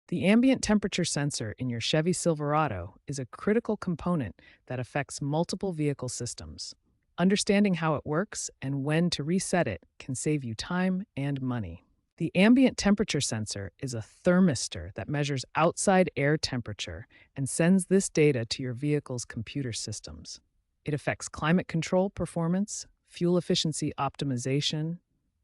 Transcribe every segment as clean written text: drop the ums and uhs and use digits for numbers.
The ambient temperature sensor in your Chevy Silverado is a critical component that affects multiple vehicle systems. Understanding how it works and when to reset it can save you time and money. The ambient temperature sensor is a thermistor that measures outside air temperature and sends this data to your vehicle's computer systems. It affects climate control performance, fuel efficiency optimization,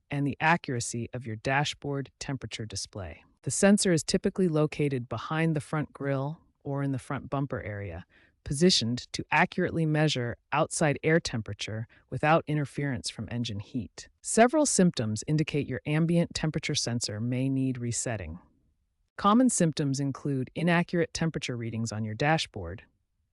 and the accuracy of your dashboard temperature display. The sensor is typically located behind the front grille or in the front bumper area, positioned to accurately measure outside air temperature without interference from engine heat. Several symptoms indicate your ambient temperature sensor may need resetting. Common symptoms include inaccurate temperature readings on your dashboard,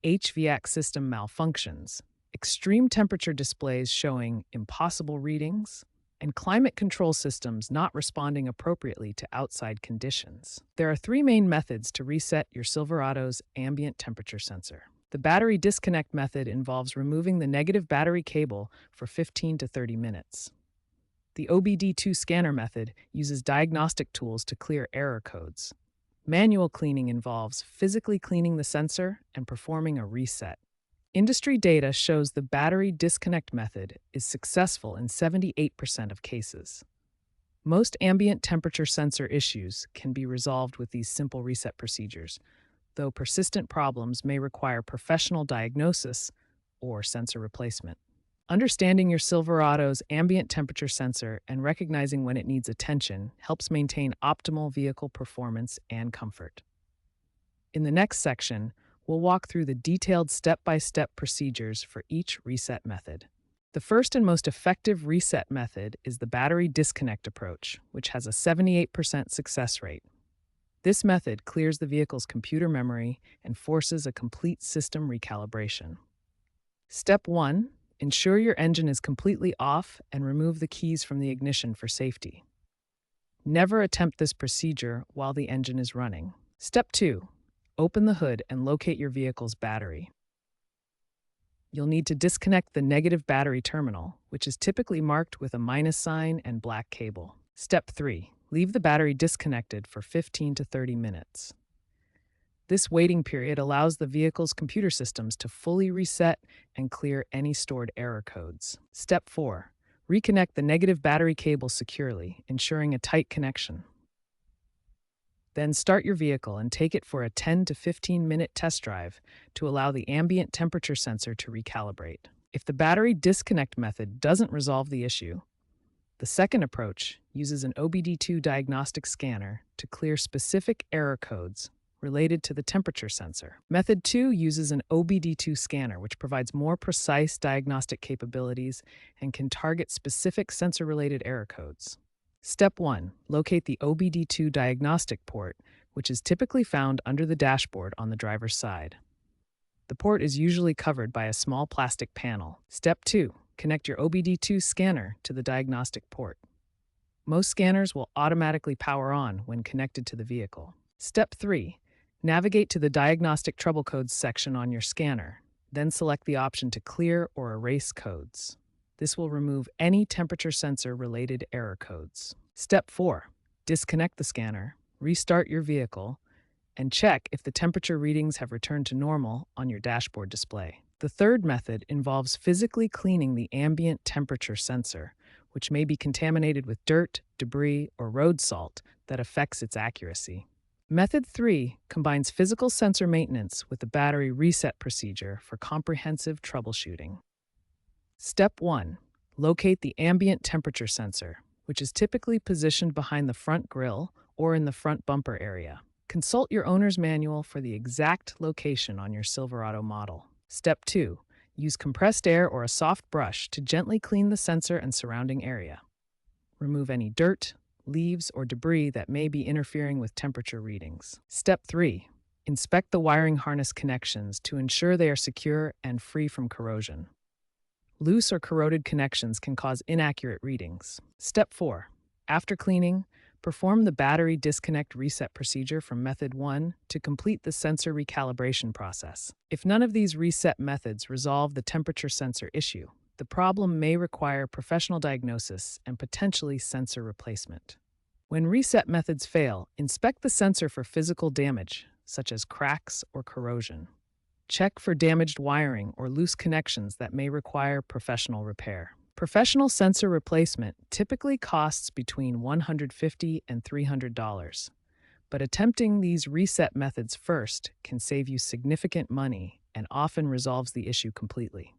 HVAC system malfunctions, extreme temperature displays showing impossible readings, and climate control systems not responding appropriately to outside conditions. There are three main methods to reset your Silverado's ambient temperature sensor. The battery disconnect method involves removing the negative battery cable for 15 to 30 minutes. The OBD2 scanner method uses diagnostic tools to clear error codes. Manual cleaning involves physically cleaning the sensor and performing a reset. Industry data shows the battery disconnect method is successful in 78% of cases. Most ambient temperature sensor issues can be resolved with these simple reset procedures, though persistent problems may require professional diagnosis or sensor replacement. Understanding your Silverado's ambient temperature sensor and recognizing when it needs attention helps maintain optimal vehicle performance and comfort. In the next section, we'll walk through the detailed step-by-step procedures for each reset method. The first and most effective reset method is the battery disconnect approach, which has a 78% success rate. This method clears the vehicle's computer memory and forces a complete system recalibration. Step 1. Ensure your engine is completely off and remove the keys from the ignition for safety. Never attempt this procedure while the engine is running. Step 2. Open the hood and locate your vehicle's battery. You'll need to disconnect the negative battery terminal, which is typically marked with a minus sign and black cable. Step 3. Leave the battery disconnected for 15 to 30 minutes. This waiting period allows the vehicle's computer systems to fully reset and clear any stored error codes. Step 4. Reconnect the negative battery cable securely, ensuring a tight connection. Then start your vehicle and take it for a 10 to 15-minute test drive to allow the ambient temperature sensor to recalibrate. If the battery disconnect method doesn't resolve the issue, the second approach uses an OBD2 diagnostic scanner to clear specific error codes related to the temperature sensor. Method 2 uses an OBD2 scanner, which provides more precise diagnostic capabilities and can target specific sensor-related error codes. Step 1. Locate the OBD2 diagnostic port, which is typically found under the dashboard on the driver's side. The port is usually covered by a small plastic panel. Step 2. Connect your OBD2 scanner to the diagnostic port. Most scanners will automatically power on when connected to the vehicle. Step 3. Navigate to the Diagnostic Trouble Codes section on your scanner, then select the option to clear or erase codes. This will remove any temperature sensor-related error codes. Step 4. Disconnect the scanner, restart your vehicle, and check if the temperature readings have returned to normal on your dashboard display. The third method involves physically cleaning the ambient temperature sensor, which may be contaminated with dirt, debris, or road salt that affects its accuracy. Method 3 combines physical sensor maintenance with the battery reset procedure for comprehensive troubleshooting. Step 1. Locate the ambient temperature sensor, which is typically positioned behind the front grille or in the front bumper area. Consult your owner's manual for the exact location on your Silverado model. Step 2. Use compressed air or a soft brush to gently clean the sensor and surrounding area. Remove any dirt, leaves, or debris that may be interfering with temperature readings. Step 3. Inspect the wiring harness connections to ensure they are secure and free from corrosion. Loose or corroded connections can cause inaccurate readings. Step 4. After cleaning, perform the battery disconnect reset procedure from Method 1 to complete the sensor recalibration process. If none of these reset methods resolve the temperature sensor issue, the problem may require professional diagnosis and potentially sensor replacement. When reset methods fail, inspect the sensor for physical damage, such as cracks or corrosion. Check for damaged wiring or loose connections that may require professional repair. Professional sensor replacement typically costs between $150 and $300, but attempting these reset methods first can save you significant money and often resolves the issue completely.